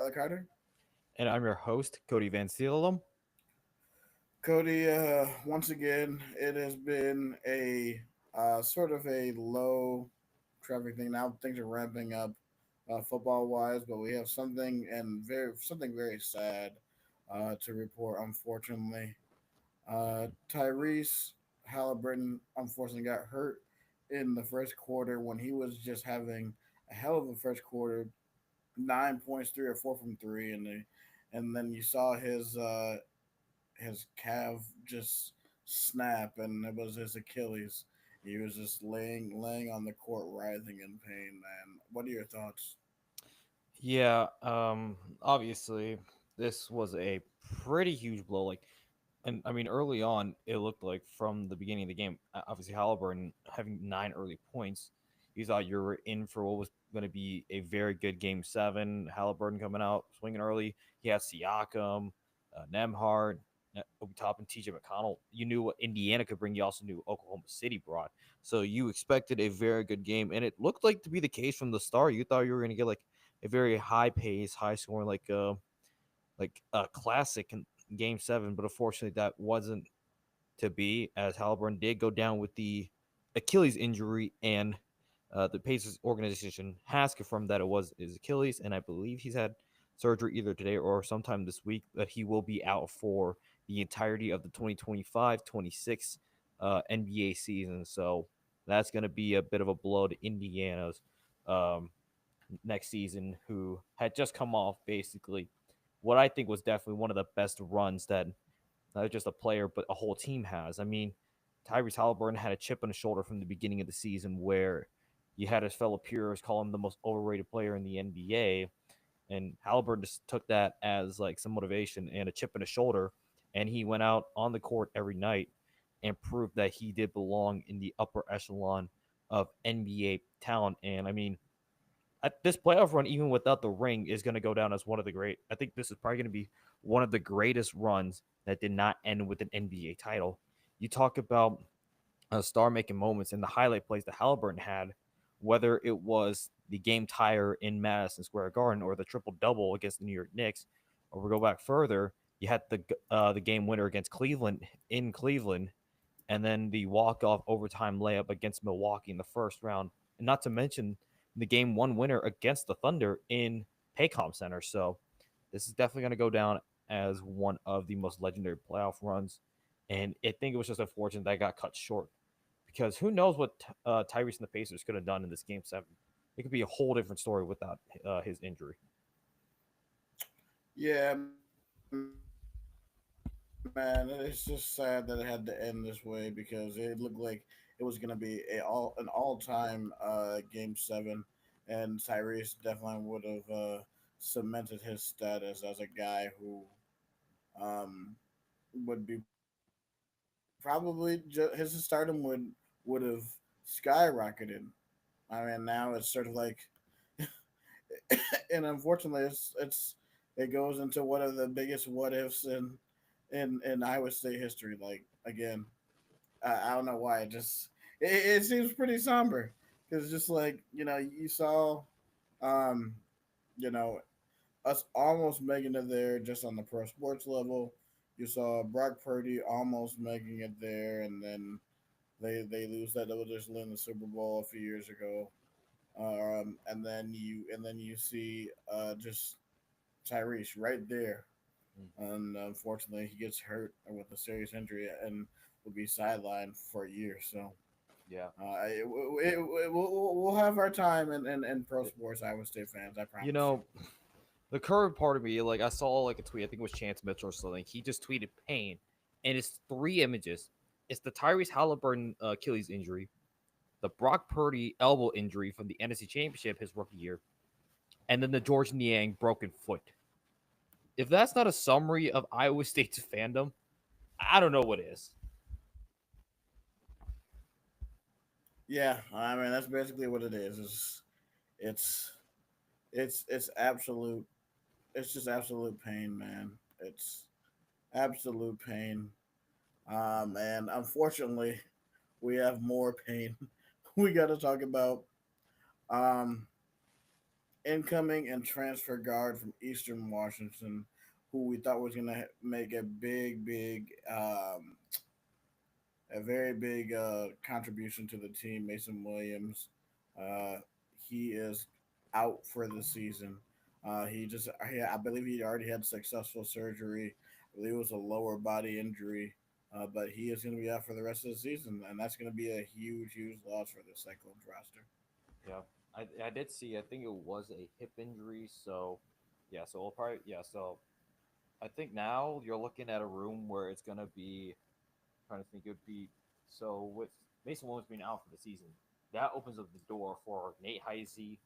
Tyler Carter. And I'm your host, Cody Van Seelum. Cody, once again, it has been a sort of a low traffic thing. Now things are ramping up football wise, but we have something very sad to report. Unfortunately, Tyrese Halliburton unfortunately got hurt in the first quarter when he was just having a hell of a first quarter, 9 points, 3 or 4 from 3, and then you saw his calf just snap, and it was his Achilles. He was just laying on the court, writhing in pain. Man, what are your thoughts? Yeah, obviously, this was a pretty huge blow. And I mean, early on, it looked like from the beginning of the game, obviously, Halliburton having 9 early points, you thought you were in for what was going to be a very good game 7. Halliburton coming out, swinging early. He had Siakam, Nemhard, Obi Toppin, TJ McConnell. You knew what Indiana could bring. You also knew Oklahoma City brought. So you expected a very good game, and it looked like to be the case from the start. You thought you were going to get like a very high pace, high scoring, like a classic in game 7, but unfortunately that wasn't to be, as Halliburton did go down with the Achilles injury, and the Pacers organization has confirmed that it was his Achilles, and I believe he's had surgery either today or sometime this week, but he will be out for the entirety of the 2025-26 NBA season. So that's going to be a bit of a blow to Indiana's um, next season, who had just come off basically what I think was definitely one of the best runs that not just a player but a whole team has. I mean, Tyrese Halliburton had a chip on his shoulder from the beginning of the season, where you had his fellow peers call him the most overrated player in the NBA, and Halliburton just took that as like some motivation and a chip on his shoulder, and he went out on the court every night and proved that he did belong in the upper echelon of NBA talent. And I mean, this playoff run, even without the ring, is going to go down as one of the great. I think this is probably going to be one of the greatest runs that did not end with an NBA title. You talk about star making moments and the highlight plays that Halliburton had, whether it was the game tire in Madison Square Garden or the triple double against the New York Knicks, or we go back further, you had the game winner against Cleveland in Cleveland, and then the walk-off overtime layup against Milwaukee in the first round, and not to mention the game 1 winner against the Thunder in Paycom Center. So this is definitely going to go down as one of the most legendary playoff runs, and I think it was just unfortunate that I got cut short, because who knows what Tyrese and the Pacers could have done in this game 7. It could be a whole different story without his injury. Yeah, man, it's just sad that it had to end this way because it looked like it was going to be an all-time game 7, and Tyrese definitely would have cemented his status as a guy who um, would be his stardom would have skyrocketed. I mean, now it's sort of like, and unfortunately, it goes into one of the biggest what ifs in Iowa State history. Like again, I don't know why it seems pretty somber because just like you saw, um, you know us almost making it there just on the pro sports level. You saw Brock Purdy almost making it there, and then they lose that double-digit in the Super Bowl a few years ago. And then you see just Tyrese right there, and unfortunately he gets hurt with a serious injury and will be sidelined for a year. So Yeah. we'll have our time in pro sports. Iowa State fans, I You promise you. know, the current part of me, like I saw like a tweet, I think it was Chance Mitchell or something. He just tweeted pain, and it's 3 images. It's the Tyrese Halliburton Achilles injury, the Brock Purdy elbow injury from the NFC Championship his rookie year, and then the George Niang broken foot. If that's not a summary of Iowa State's fandom, I don't know what is. Yeah, I mean that's basically what it is. It's it's absolute. It's just absolute pain, man. It's absolute pain. And unfortunately, we have more pain. We got to talk about. Um, incoming and transfer guard from Eastern Washington, who we thought was going to make a very big contribution to the team. Mason Williams, uh, he is out for the season. I believe he already had successful surgery. I believe it was a lower body injury, but he is going to be out for the rest of the season, and that's going to be a huge, huge loss for the Cyclones roster. Yeah, I did see. I think it was a hip injury. So yeah, so we'll probably yeah. So I think now you're looking at a room where it's gonna be trying to think it would be so with Mason Williams being out for the season, that opens up the door for Nate Heisey,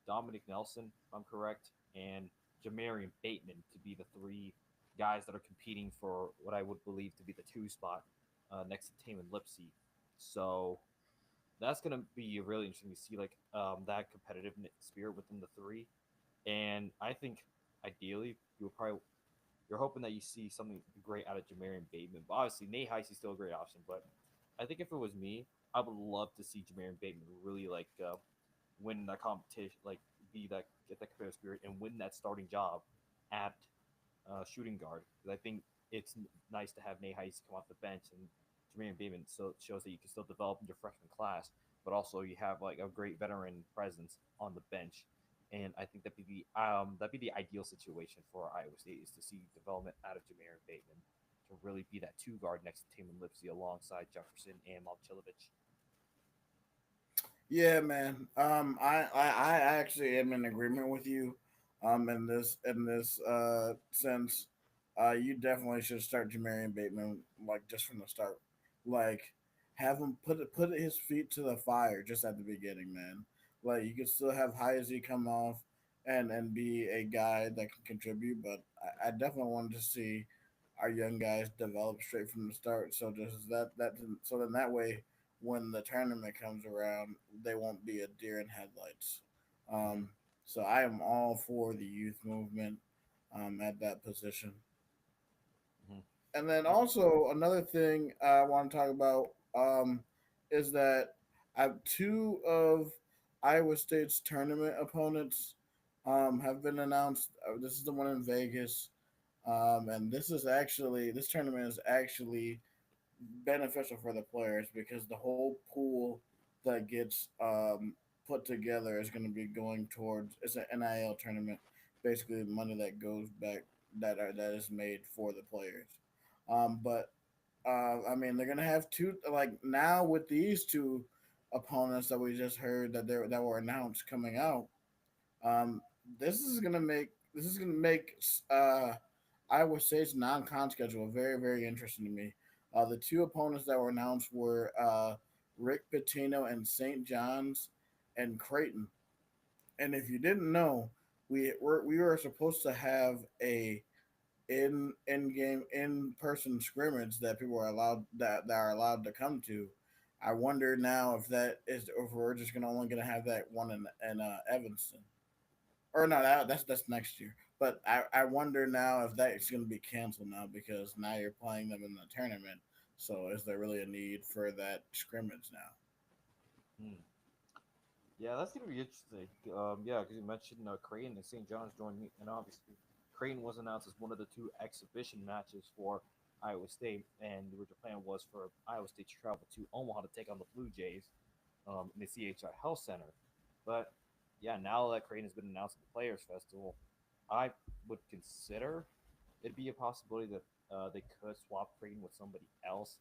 Dominic Nelson, if I'm correct, and Jamarian Bateman to be the three guys that are competing for what I would believe to be the two spot next to Taman Lipsey. So that's gonna be really interesting to see like that competitive spirit within the three. And I think ideally you'll probably you're hoping that you see something great out of Jamarian Bateman. But obviously, Nate Heise is still a great option. But I think if it was me, I would love to see Jamarian Bateman really like win that competition, like be that get that competitive spirit and win that starting job at shooting guard. Because I think it's nice to have Nate Heise come off the bench and Jamarian Bateman so it shows that you can still develop in your freshman class, but also you have like a great veteran presence on the bench. And I think that'd be the ideal situation for Iowa State is to see development out of Jamarian Bateman to really be that two guard next to Taman Lipsey alongside Jefferson and Momcilovic. Yeah, man. I actually am in agreement with you, in this sense. You definitely should start Jamarian Bateman like just from the start, like have him put his feet to the fire just at the beginning, man. Like you can still have Heisey come off and be a guy that can contribute, but I definitely wanted to see our young guys develop straight from the start. So just so then that way when the tournament comes around, they won't be a deer in headlights. Mm-hmm. Um, so I am all for the youth movement at that position. Mm-hmm. And then Yep. also another thing I want to talk about is that two of Iowa State's tournament opponents have been announced. This is the one in Vegas, and this tournament is actually beneficial for the players because the whole pool that gets put together is going to be going towards it's an NIL tournament, basically money that goes back that is made for the players. But I mean, they're gonna have two like now with these two opponents that we just heard that were announced coming out. Um, this is gonna make uh, Iowa State's non-con schedule very very interesting to me. The two opponents that were announced were Rick Pitino and St. John's and Creighton. And if you didn't know, we were supposed to have a in game in person scrimmage that people are that are allowed to come to. I wonder now if we're just gonna only gonna have that one in Evanston or no, that's next year. But I wonder now if that's going to be canceled now because now you're playing them in the tournament. So is there really a need for that scrimmage now? Mm. Yeah, that's gonna be interesting. Yeah, because you mentioned Creighton and St. John's joining, and obviously Creighton was announced as one of the two exhibition matches for Iowa State, and the original plan was for Iowa State to travel to Omaha to take on the Blue Jays in the CHI Health Center. But yeah, now that Creighton has been announced at the Players Festival, I would consider it be a possibility that they could swap Creighton with somebody else.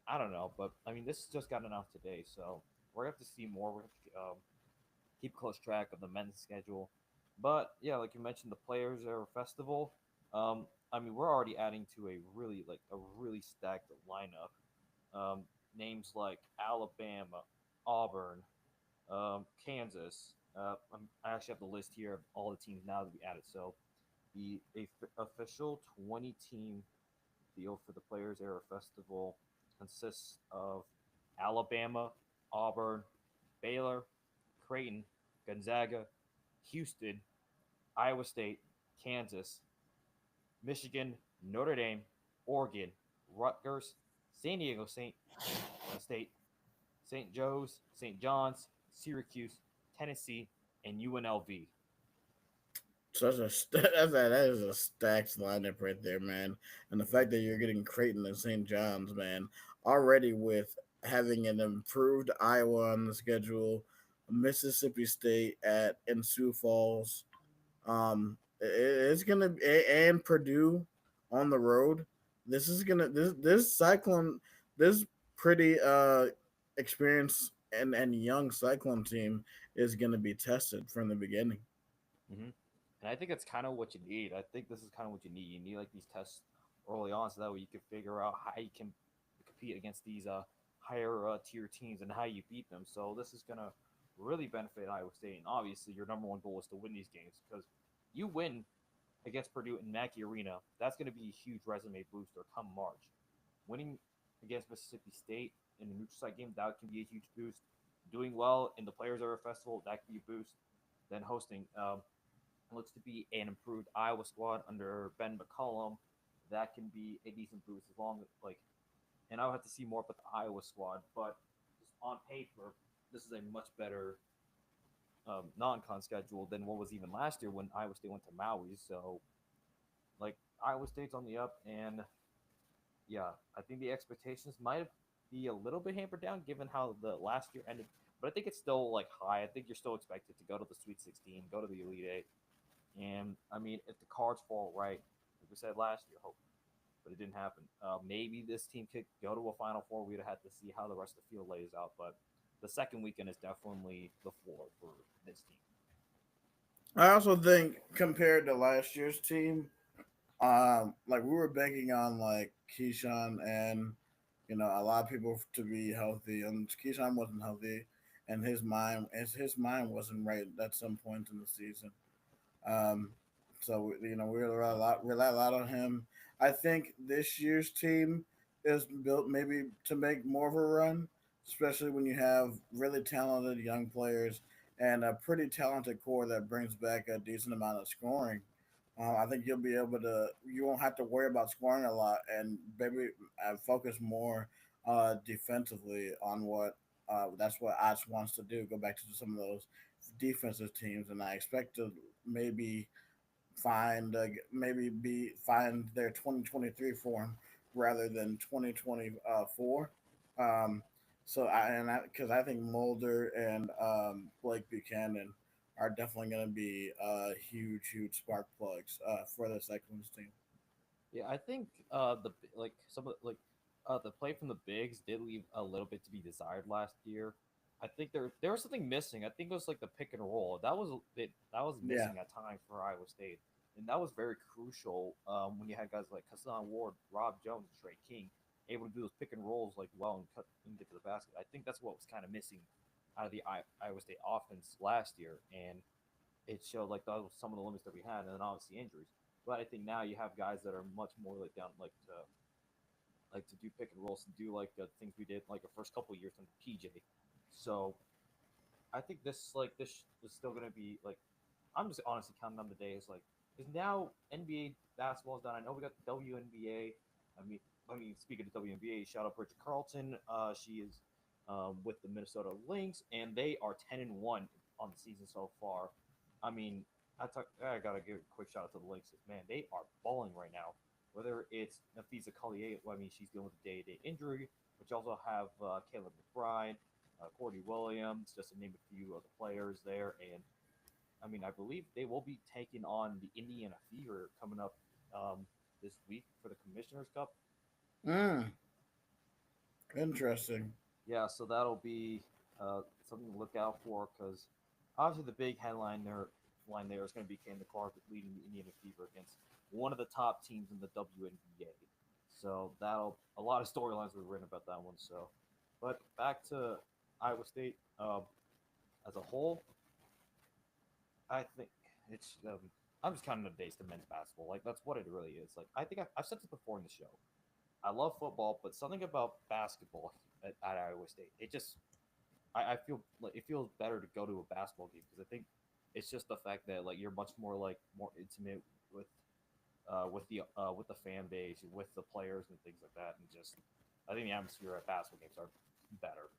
I don't know, but I mean, this just got announced today, so we're gonna have to see more. We're gonna have to, keep close track of the men's schedule. But yeah, like you mentioned, the Players Era Festival. I mean, we're already adding to a really stacked lineup. Um, Names like Alabama, Auburn, Kansas. I actually have the list here of all the teams now that we added. So official 20 team field for the Players Era Festival consists of Alabama, Auburn, Baylor, Creighton, Gonzaga, Houston, Iowa State, Kansas, Michigan, Notre Dame, Oregon, Rutgers, San Diego State, St. Joe's, St. John's, Syracuse, Tennessee. and UNLV. That is a stacked lineup right there, man. And the fact that you're getting Creighton and St. John's, man, already with having an improved Iowa on the schedule, Mississippi State at in Sioux Falls, it's gonna and Purdue on the road. This Cyclone, this pretty experienced and young Cyclone team is gonna be tested from the beginning. Hmm. And I think that's kind of what you need. I think this is kind of what you need. You need like these tests early on, so that way you can figure out how you can compete against these higher tier teams and how you beat them. So this is gonna really benefit Iowa State. And obviously, your number one goal is to win these games because you win against Purdue in Mackey Arena. That's going to be a huge resume booster come March. Winning against Mississippi State in the neutral site game, that can be a huge boost. Doing well in the Players Era Festival, that can be a boost. Then hosting looks to be an improved Iowa squad under Ben McCollum. That can be a decent boost as long as like, and I'll have to see more about the Iowa squad, but just on paper, this is a much better non-con schedule than what was even last year when Iowa State went to Maui. So like Iowa State's on the up, and yeah, I think the expectations might be a little bit hampered down given how the last year ended. But I think it's still like high. I think you're still expected to go to the Sweet 16, go to the Elite Eight, and I mean, if the cards fall right, like we said last year, hope, but it didn't happen. Maybe this team could go to a Final Four. We'd have to see how the rest of the field lays out, but the second weekend is definitely the floor for this team. I also think compared to last year's team, like we were banking on like Keyshawn and a lot of people to be healthy, and Keyshawn wasn't healthy, and his mind wasn't right at some point in the season. Um, so we rely a lot on him. I think this year's team is built maybe to make more of a run, especially when you have really talented young players and a pretty talented core that brings back a decent amount of scoring. I think you'll be able to. You won't have to worry about scoring a lot, and maybe focus more defensively on what. That's what Osh wants to do. Go back to some of those defensive teams, and I expect to maybe find their 2023 form rather than 2024. Um, because I think Mulder and Blake Buchanan are definitely going to be huge spark plugs for the Cyclones team. Yeah, I think the like some of like the play from the bigs did leave a little bit to be desired last year. I think there was something missing. I think it was like the pick and roll that was Yeah, missing at times for Iowa State, and that was very crucial when you had guys like Hassan Ward, Rob Jones, and Trey King able to do those pick and rolls like well and cut and get to the basket. I think that's what was kind of missing out of the Iowa State offense last year, and it showed like that was some of the limits that we had, and then obviously injuries. But I think now you have guys that are much more like down like to do pick and rolls and do like the things we did like the first couple of years under PJ. So I think this is still gonna be like I'm just honestly counting on the days like because now NBA basketball is done. I know we got the WNBA. Speaking of WNBA, shout out Bridget Carlton. She is with the Minnesota Lynx, and they are 10-1 on the season so far. I mean, I gotta give a quick shout out to the Lynx. Man, they are balling right now. Whether it's Nafisa Collier, well, I mean, she's dealing with a day-to-day injury, but you also have Caleb McBride, Cordy Williams, just to name a few of the players there. And I mean, I believe they will be taking on the Indiana Fever coming up this week for the Commissioner's Cup. mm, interesting. Yeah, so that'll be something to look out for because obviously the big line there is going to be Cam Clark leading the Indiana Fever against one of the top teams in the WNBA. So that'll a lot of storylines were written about that one. So, but back to Iowa State as a whole, I think it's I'm just counting the days to men's basketball. Like that's what it really is. Like I think I've said this before in the show. I love football, but something about basketball at Iowa State, it just I feel like it feels better to go to a basketball game because I think it's just the fact that like you're much more like more intimate with the fan base, with the players and things like that, and just I think the atmosphere at basketball games are better.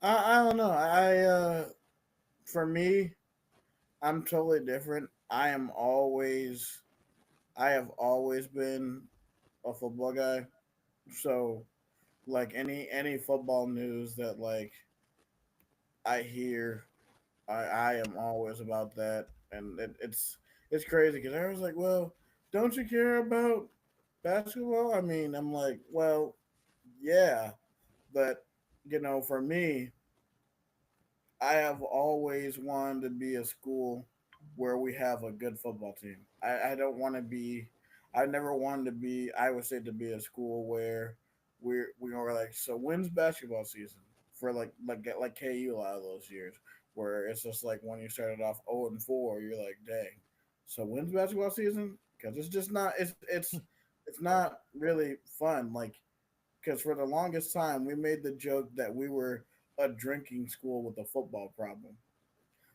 I don't know. for me, I'm totally different. I have always been a football guy. So like any football news that like I hear, I am always about that, and it's crazy because I was like, well, don't you care about basketball? I mean, I'm like, well, yeah, but for me, I have always wanted to be a school where we have a good football team. I don't want to be. I never wanted to be. I would say to be a school where we are like, so when's basketball season for like KU a lot of those years where it's just like when you started off 0-4, you're like, dang. So when's basketball season? Because it's just not. It's not really fun. Like because for the longest time we made the joke that we were a drinking school with a football problem.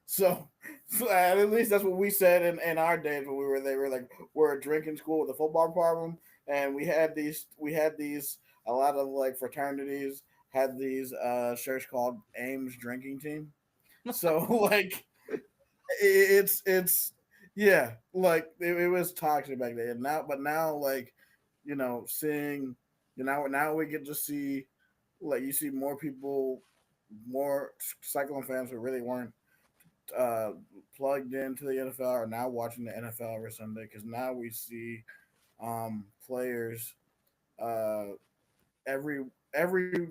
So, so at least that's what we said in our days when we were there. We were like, we're a drinking school with a football problem, and we had these a lot of like fraternities had these shirts called Ames Drinking Team. So like it's yeah, like it was toxic back then. Now, but now like seeing now we get to see like you see more people, more Cyclone fans who really weren't uh, plugged into the NFL are now watching the NFL every Sunday because now we see players uh, every every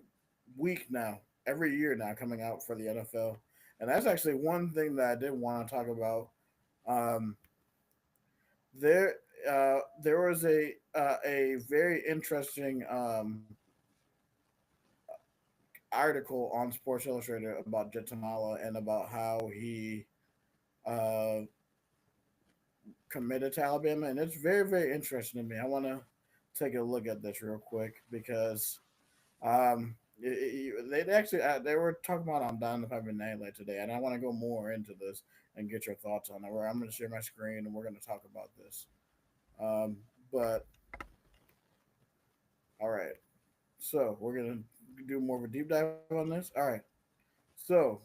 week now, every year now coming out for the NFL, and that's actually one thing that I did want to talk about. Um, there, there was a very interesting article on Sports Illustrated about Jet Tamala and about how he uh, committed to Alabama, and it's very very interesting to me. I want to take a look at this real quick because they actually they were talking about on Down the Piper Nightlight today, and I want to go more into this and get your thoughts on it. Where I'm going to share my screen and we're going to talk about this. But all right, so we're going to do more of a deep dive on this. All right, so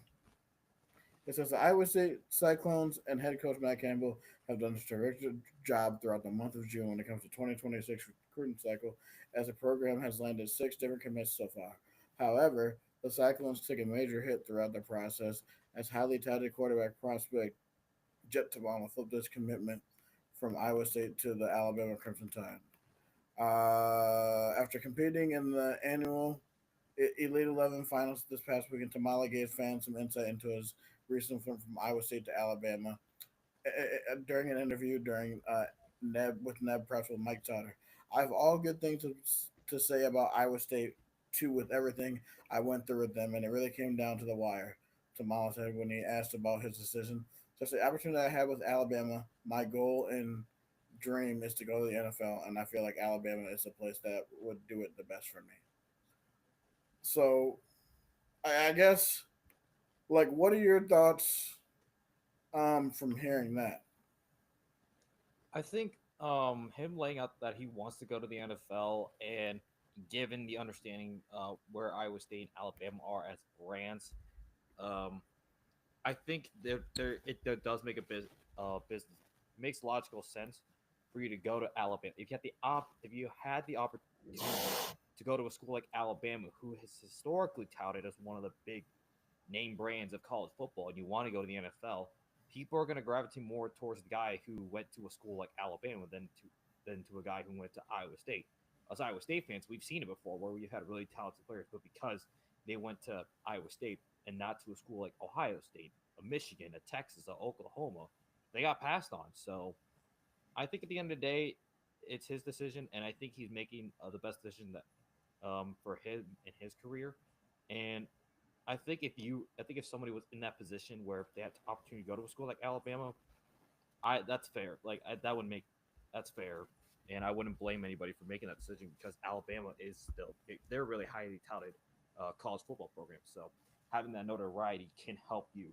it says the Iowa State Cyclones and head coach Matt Campbell have done a terrific job throughout the month of June when it comes to 2026 recruiting cycle, as the program has landed 6 different commits so far. However, the Cyclones took a major hit throughout the process as highly touted quarterback prospect Jet Tabama flipped his commitment from Iowa State to the Alabama Crimson Tide. After competing in the annual Elite 11 finals this past weekend, Tamala gave fans some insight into his recent flip from Iowa State to Alabama during an interview during Neb Press with Mike Totter. I have all good things to say about Iowa State too with everything I went through with them, and it really came down to the wire. Tamala said when he asked about his decision. Just the opportunity I had with Alabama, my goal and dream is to go to the NFL, and I feel like Alabama is the place that would do it the best for me. So I guess like what are your thoughts from hearing that? I think him laying out that he wants to go to the NFL and given the understanding where Iowa State and Alabama are as brands, um, I think there does make a business makes logical sense for you to go to Alabama. If you had the opportunity to go to a school like Alabama, who has historically touted as one of the big name brands of college football, and you want to go to the NFL, people are going to gravitate more towards the guy who went to a school like Alabama than to a guy who went to Iowa State. As Iowa State fans, we've seen it before where we've had really talented players, but because they went to Iowa State and not to a school like Ohio State, a Michigan, a Texas, a Oklahoma, they got passed on. So I think at the end of the day, it's his decision, and I think he's making the best decision that for him in his career. And I think if somebody was in that position where if they had the opportunity to go to a school like Alabama, I that's fair. That would make that's fair, and I wouldn't blame anybody for making that decision because Alabama is still they're really highly touted college football program. So having that notoriety can help you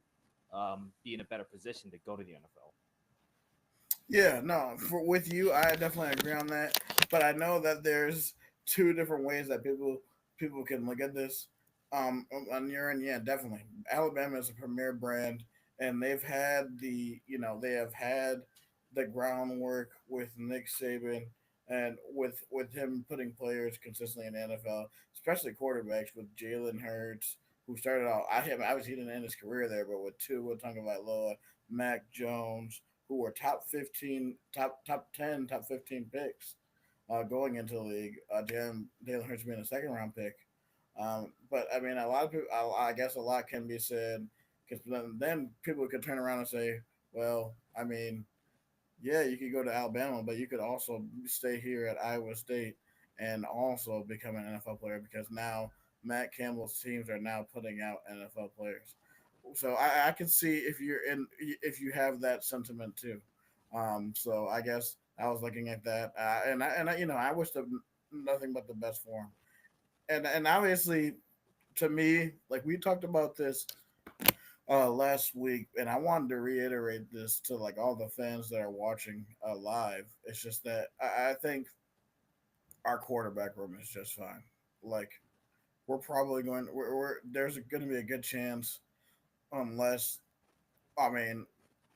be in a better position to go to the NFL. Yeah, no, with you, I definitely agree on that. But I know that there's two different ways that people can look at this. On your end, yeah, definitely. Alabama is a premier brand and they've had they have had the groundwork with Nick Saban and with him putting players consistently in the NFL, especially quarterbacks with Jalen Hurts, who started out. I was he didn't end his career there, but with Tua Tagovailoa, Mac Jones, who were top 10, top 15 picks going into the league. Jalen Hurts being a second round pick. But I mean, a lot of people. I guess a lot can be said because then people could turn around and say, well, I mean, yeah, you could go to Alabama, but you could also stay here at Iowa State and also become an NFL player because now Matt Campbell's teams are now putting out NFL players. So I can see if you have that sentiment too. So I guess I was looking at that, I wish them nothing but the best for him. And obviously, to me, like we talked about this last week, and I wanted to reiterate this to like all the fans that are watching live. It's just that I think our quarterback room is just fine. Like we're probably there's going to be a good chance, unless I mean,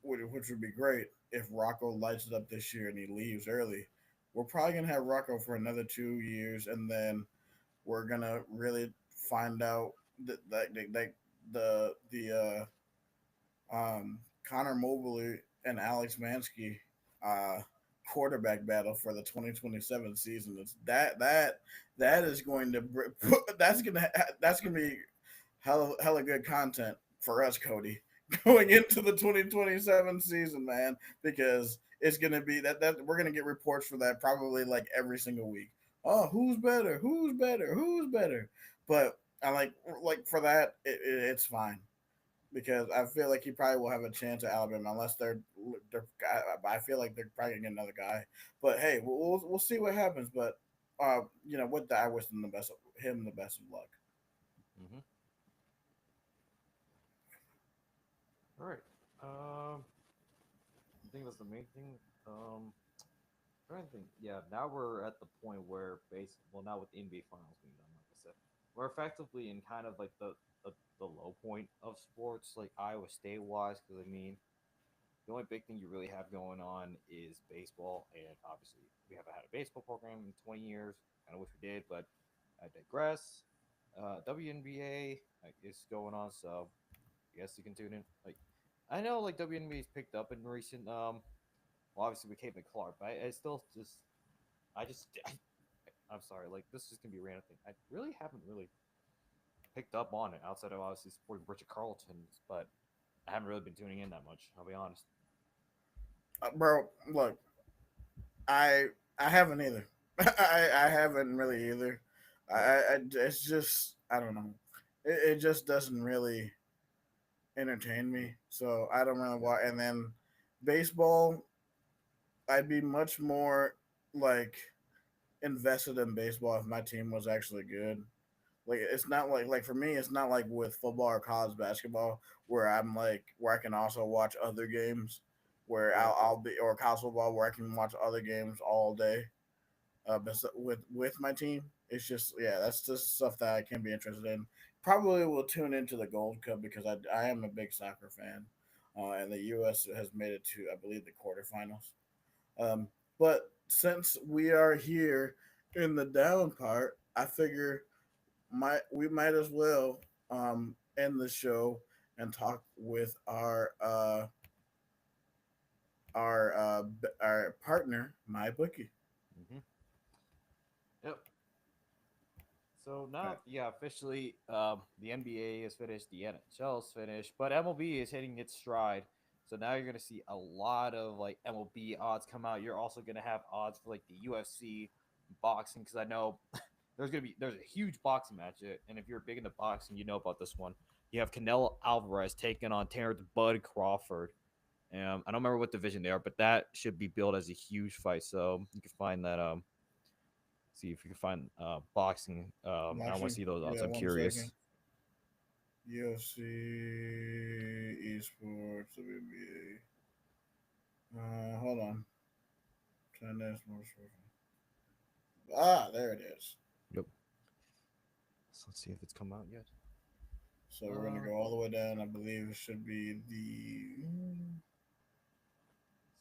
which would be great if Rocco lights it up this year and he leaves early. We're probably going to have Rocco for another 2 years, and then we're gonna really find out that Connor Mobley and Alex Mansky uh, quarterback battle for the 2027 season. That is going to that's gonna be hella good content for us, Cody, going into the 2027 season, man, because it's gonna be that we're gonna get reports for that probably like every single week. Oh, who's better? Who's better? Who's better? But I like for that, it's fine because I feel like he probably will have a chance at Alabama unless they're. I feel like they're probably gonna get another guy. But hey, we'll see what happens. But with that, I wish him the best of luck. Hmm. All right. I think that's the main thing. Trying to think. Yeah, now we're at the point where well, now with the NBA finals being done, like I said, we're effectively in kind of like the low point of sports, like Iowa State wise, because I mean, the only big thing you really have going on is baseball, and obviously we haven't had a baseball program in 20 years. Kind of wish we did, but I digress. WNBA is going on, so I guess you can tune in. Like, I know like WNBA's picked up in recent. Well, obviously we Kate McClark, but I still just, I just, I'm sorry. Like, this is gonna be a random thing. I really haven't really picked up on it outside of obviously supporting Richard Carlton's, but I haven't really been tuning in that much. I'll be honest. Bro, look, I I haven't either. I haven't really either. It's just I don't know. It just doesn't really entertain me. So I don't really Yeah. watch. And then baseball, I'd be much more like invested in baseball if my team was actually good. Like it's not like for me, it's not like with football or college basketball where I'm like where I can also watch other games where Yeah. I'll be or college football where I can watch other games all day. With my team, it's just that's just stuff that I can be interested in. Probably will tune into the Gold Cup because I am a big soccer fan, and the U.S. has made it to I believe the quarterfinals. But since we are here in the down part, I figure we might as well end the show and talk with our partner, my bookie. Mm-hmm. Yep. So All now, right. yeah, officially, the NBA is finished, the NHL is finished, but MLB is hitting its stride. So now you're gonna see a lot of like MLB odds come out. You're also gonna have odds for like the UFC, boxing, because I know there's a huge boxing match, and if you're big into boxing, you know about this one. You have Canelo Alvarez taking on Terrence Bud Crawford. I don't remember what division they are, but that should be billed as a huge fight. So you can find that see if you can find boxing. I want to Watching. see those odds. Yeah, I'm 1 second. curious. UFC esports WNBA. Hold on. Tennis, more there it is. Yep. So let's see if it's come out yet. So we're gonna Uh, go all the way down. I believe it should be the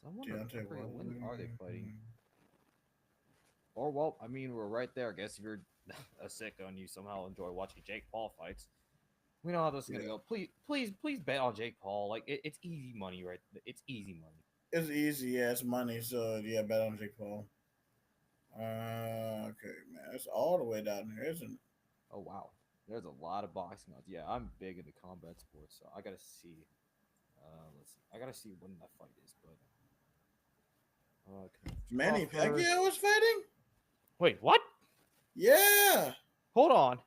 so I'm Deontay forgetting when Wilder. are they fighting? Or well, I mean, we're right there. I guess if you're a sicko and you somehow enjoy watching Jake Paul fights, we know how this is gonna Yeah, go. Please bet on Jake Paul. Like it's easy money, right? It's easy money. it's easy. Yeah, it's money. So yeah, bet on Jake Paul. Okay, man, it's all the way down here, isn't it? Oh wow, there's a lot of boxing odds. Yeah, I'm big into combat sports, so I gotta see. Let's see. I gotta see when that fight is, but Manny Crawford. Pacquiao was fighting. Wait, what? Yeah. Hold on.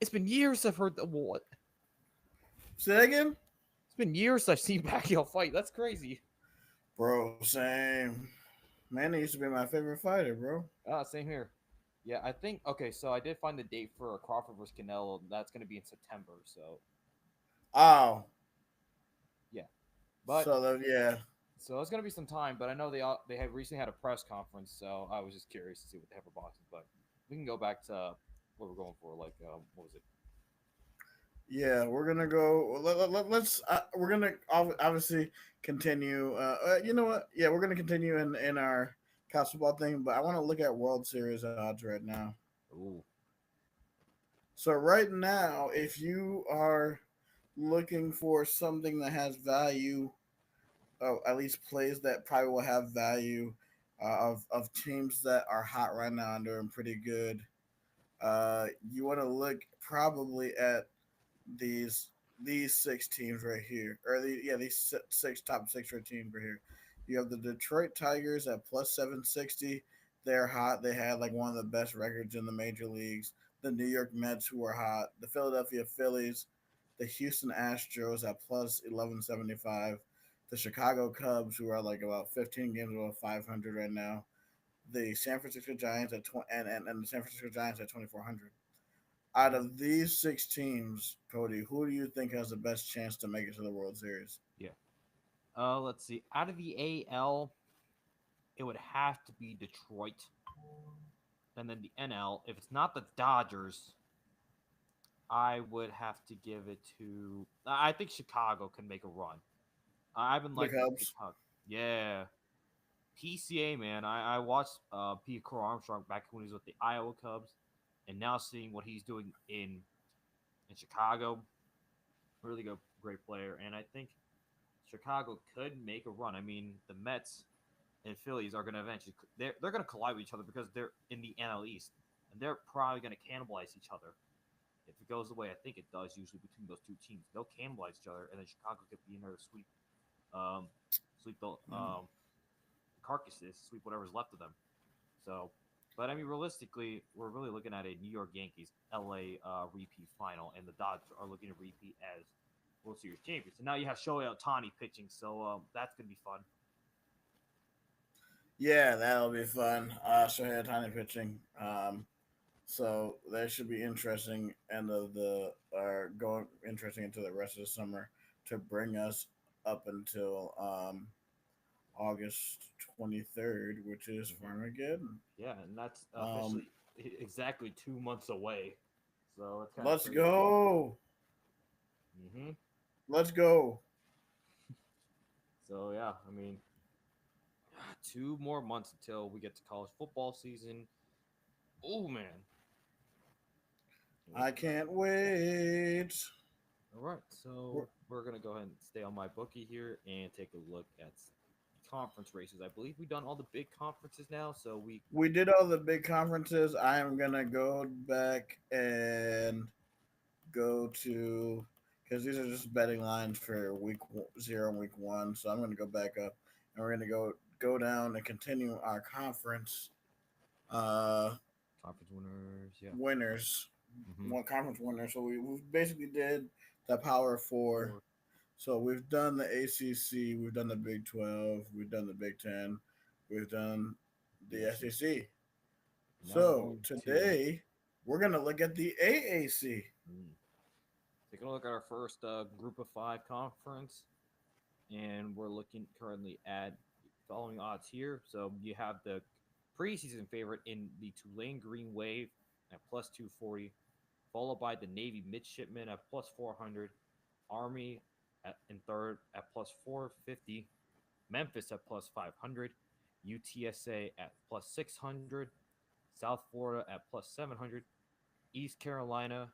It's been years I've heard the what? Say that again, It's been years I've seen Pacquiao fight. That's crazy. bro. Same. Manny used to be my favorite fighter, bro. Same here. Yeah, I think okay. So I did find the date for Crawford versus Canelo. That's gonna be in September. So Oh, yeah, but so that yeah. so it's gonna be some time. But I know they have recently had a press conference, so I was just curious to see what they have for boxing. But we can go back to what we're going for. Like, what was it? Yeah, we're gonna go. Let's. We're gonna obviously continue. You know what? Yeah, we're gonna continue in our college football thing, but I want to look at World Series odds right now. Ooh, So right now, if you are looking for something that has value, at least plays that probably will have value, of teams that are hot right now and doing pretty good. You want to look probably at these these six teams right here, or these six top six right teams right here. You have the Detroit Tigers at plus 760. They're hot. They had like one of the best records in the major leagues. The New York Mets, who are hot. The Philadelphia Phillies, the Houston Astros at plus 1175. The Chicago Cubs, who are like about 15 games above 500 right now. The San Francisco Giants at 20, and the San Francisco Giants at 2400. Out uh-huh. of these six teams, Cody, who do you think has the best chance to make it to the World Series? Yeah. Let's see. Out of the AL, it would have to be Detroit, and then the NL. If it's not the Dodgers, I would have to give it to. I think Chicago can make a run. I've been The liking Cubs. Chicago. Yeah, PCA man. I watched Pete Crow Armstrong back when he was with the Iowa Cubs, and now seeing what he's doing in Chicago, really good, great player. And I think Chicago could make a run. I mean, the Mets and Phillies are going to eventually they're going to collide with each other because they're in the NL East, and they're probably going to cannibalize each other. If it goes the way I think it does, usually between those two teams, they'll cannibalize each other, and then Chicago could be in there to um, sweep the Mm. carcasses, sweep whatever's left of them. So, but I mean, realistically, we're really looking at a New York Yankees LA repeat final, and the Dodgers are looking to repeat as World Series champions. And now you have Shohei Ohtani pitching, so that's gonna be fun. Yeah, that'll be fun. Shohei Ohtani pitching. So that should be interesting, and the going interesting into the rest of the summer to bring us up until August 23rd, which is Hmm. Farmageddon. Yeah, and that's Um, officially exactly 2 months away. So it's kind of let's crazy. go. Hmm. Let's go. So yeah, I mean, 2 more months until we get to college football season. Oh man. I can't wait. All right, We're, so we're gonna go ahead and stay on my bookie here and take a look at conference races. I believe we've done all the big conferences now, so we. we did all the big conferences. I am gonna go back and go to, because these are just betting lines for week 0 and week 1. So I'm gonna go back up and we're gonna go down and continue our conference uh Conference winners, yeah. winners, Mm-hmm. one conference winner. So we basically did the Power Four. Four. So we've done the ACC, we've done the Big 12, we've done the Big 10, we've done The the SEC. SEC. Now we're So going to today we're gonna look at the AAC. mm, take a look at our first group of five conference, and we're looking currently at following odds here. So you have the preseason favorite in the Tulane Green Wave at plus 240, followed by the Navy midshipmen at plus 400, Army in third at plus 450, Memphis at plus 500, UTSA at plus 600, South Florida at plus 700, East Carolina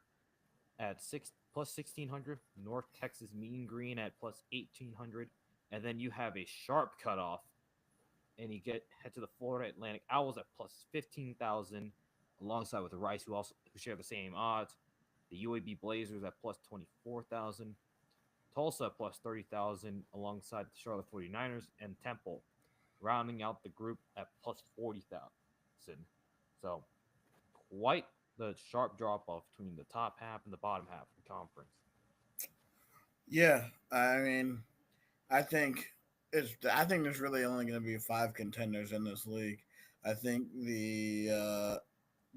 at six plus 1600, North Texas Mean Green at plus 1800, and then you have a sharp cutoff, and you get head to the Florida Atlantic Owls at plus 15,000, alongside with the Rice, who share the same odds. The UAB Blazers at plus 24,000, Tulsa at plus 30,000, alongside the Charlotte 49ers, and Temple rounding out the group at plus 40,000. So quite the sharp drop off between the top half and the bottom half of the conference. Yeah, I mean, I think there's really only going to be five contenders in this league. I think the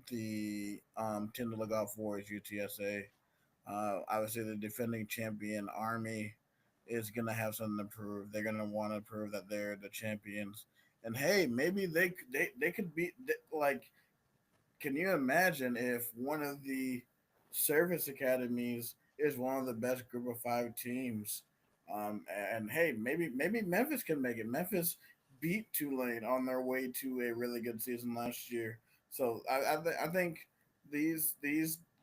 team to look out for is UTSA. Obviously, the defending champion Army is going to have something to prove. They're going to want to prove that they're the champions. And hey, maybe they could be like. Can you imagine if one of the service academies is one of the best group of five teams? And hey, maybe Memphis can make it. Memphis beat Tulane on their way to a really good season last year. So I think these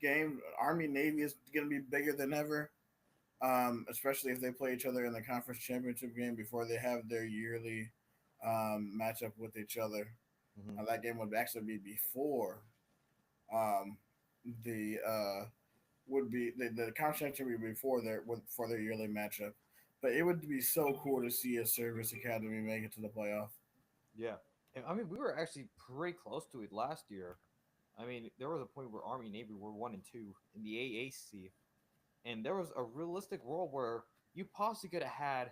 games, Army Navy is going to be bigger than ever. Especially if they play each other in the conference championship game before they have their yearly matchup with each other. Mm-hmm. That game would actually be before um, the would be the conference would be for their yearly matchup. But it would be so cool to see a service academy make it to the playoff. Yeah. And, I mean, we were actually pretty close to it last year. I mean, there was a point where Army and Navy were 1-2 in the AAC, and there was a realistic world where you possibly could have had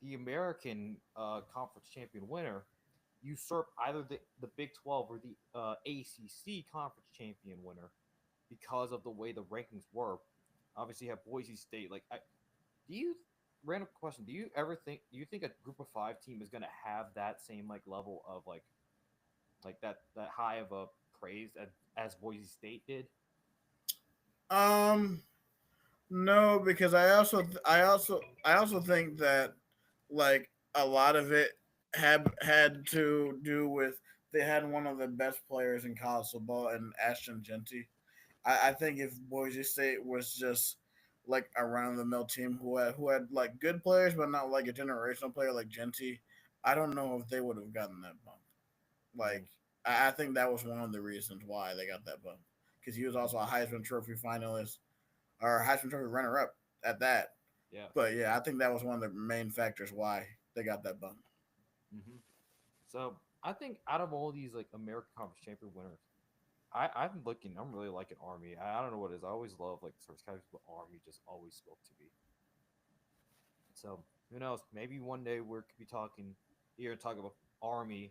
the American conference champion winner usurp either the Big 12 or the ACC conference champion winner because of the way the rankings were. Obviously, you have Boise State. Do you random question? Do you think a group of five team is going to have that same like level of that high of a praise as Boise State did? Um, no, because I also think that like a lot of it had to do with they had one of the best players in college football in Ashton Genty. I think if Boise State was just like a run of the mill team who had like good players but not like a generational player like Genty, I don't know if they would have gotten that bump. Mm-hmm. Like I think that was one of the reasons why they got that bump because he was also a Heisman Trophy finalist or Heisman Trophy runner up at that. Yeah. But yeah, I think that was one of the main factors why they got that bump. Mm-hmm. So I think out of all these like American Conference champion winners, I'm looking. I'm really liking Army. I don't know what it is. I always love like the service categories, but Army just always spoke to me. So who knows? Maybe one day we could be talking here and talk about Army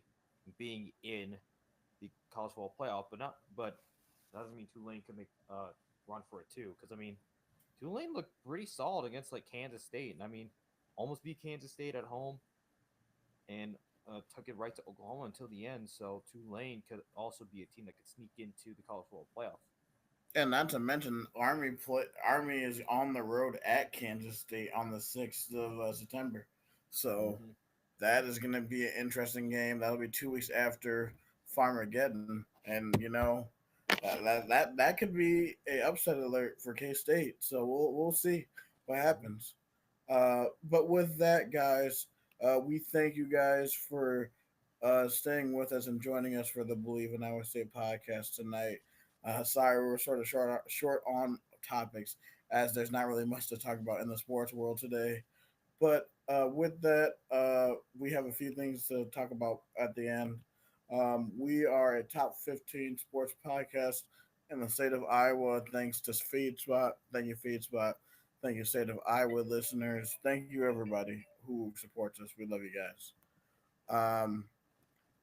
being in the college football playoff, but not. But that doesn't mean Tulane could make run for it too. Because I mean, Tulane looked pretty solid against like Kansas State, and I mean, almost beat Kansas State at home, and took it right to Oklahoma until the end. So Tulane could also be a team that could sneak into the college football playoff. And not to mention, Army is on the road at Kansas State on the 6th of September. So Mm-hmm. that is going to be an interesting game. That'll be 2 weeks after Farmageddon, and that could be a upset alert for K State. So we'll see what Mm-hmm. happens. But with that, guys, we thank you guys for staying with us and joining us for the Believe in Iowa State podcast tonight. Sorry, we're sort of short on topics as there's not really much to talk about in the sports world today. But with that, we have a few things to talk about at the end. We are a top 15 sports podcast in the state of Iowa, thanks to FeedSpot. Thank you, FeedSpot. Thank you, state of Iowa listeners. Thank you, everybody who supports us. We love you guys.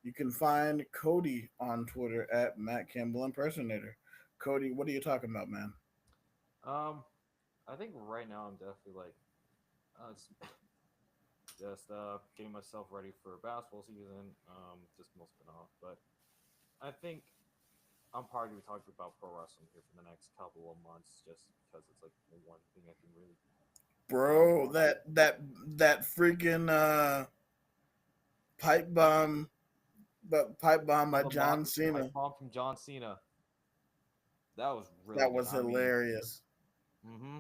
You can find Cody on Twitter at Matt Campbell Impersonator. Cody, what are you talking about, man? Um, I think right now I'm definitely like just getting myself ready for basketball season. Just most been off, but I think I'm probably gonna be talking about pro wrestling here for the next couple of months, just because it's like the one thing I can really Bro, watch. that freaking pipe bomb, but pipe bomb Oh, by the John Moxley Cena. pipe bomb from John Cena. That was really That good. was I mean, hilarious. mm-hmm.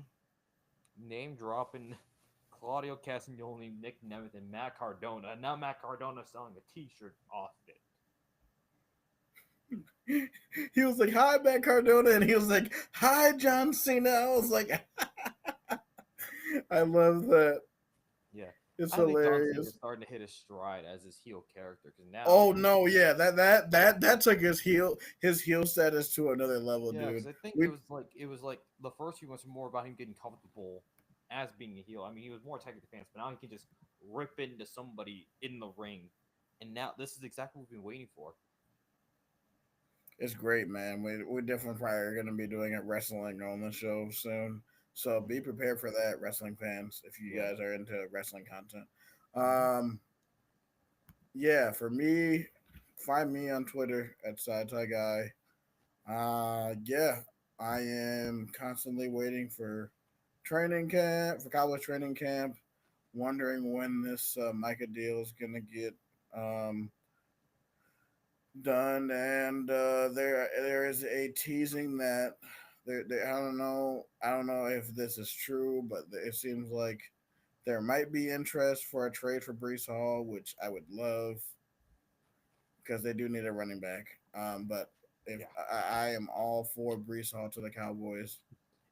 Name dropping Claudio Castagnoli, Nick Nemeth, and Matt Cardona. And now Matt Cardona selling a T-shirt off it. He was like, "Hi, Matt Cardona," and he was like, "Hi, John Cena." I was like, I love that. Yeah, It's I think John Cena is hilarious. starting to hit his stride as his heel character because now Oh no, yeah, that took his heel status to another level, yeah, because dude. I think We it was like the first few months were more about him getting comfortable as being a heel. I mean, he was more technically fans, but now he can just rip into somebody in the ring, and now this is exactly what we've been waiting for. It's great, man. We definitely probably are gonna be doing a wrestling on the show soon. So be Hmm. prepared for that, wrestling fans, if you Yeah. guys are into wrestling content. Hmm. Um yeah, for me, find me on Twitter at SciTi Guy. Yeah, I am constantly waiting for training camp, for college training camp, wondering when this Micah deal is gonna get um, done. And there is a teasing that I don't know if this is true, but it seems like there might be interest for a trade for Brees Hall, which I would love because they do need a running back. But if Yeah. I am all for Brees Hall to the Cowboys,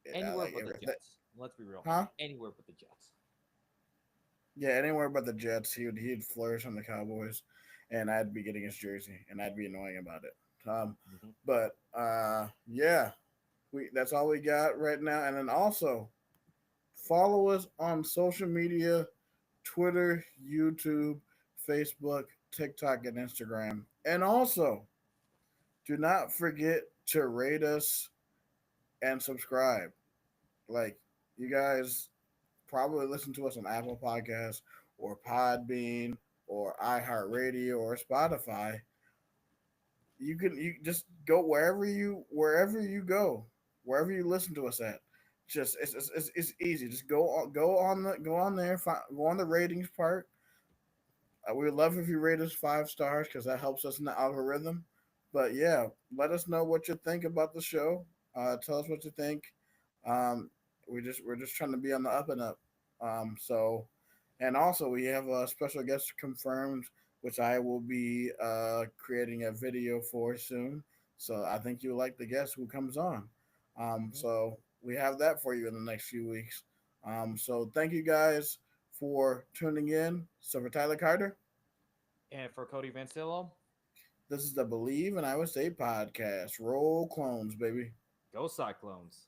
I Anywhere like but the that, Jets. Let's be real. huh? Anywhere but the Jets. Yeah, anywhere but the Jets, he'd flourish on the Cowboys, and I'd be getting his jersey, and I'd be annoying about it. Hmm. But yeah, we that's all we got right now. And then also follow us on social media: Twitter, YouTube, Facebook, TikTok, and Instagram. And also, do not forget to rate us and subscribe. Like, you guys probably listen to us on Apple Podcasts or Podbean or iHeartRadio or Spotify. You just go wherever you go, wherever you listen to us at. Just it's easy. Just go on there, go on the ratings part. We would love if you rate us 5 stars because that helps us in the algorithm. But yeah, let us know what you think about the show. Tell us what you think. Um, we're just trying to be on the up and up. So, and also we have a special guest confirmed, which I will be creating a video for soon. So I think you'll like the guest who comes on. Hmm. So we have that for you in the next few weeks. So thank you guys for tuning in. So for Tyler Carter, And for Cody Vancillo, this is the Believe in Iowa State podcast. Roll clones, baby. go Cyclones.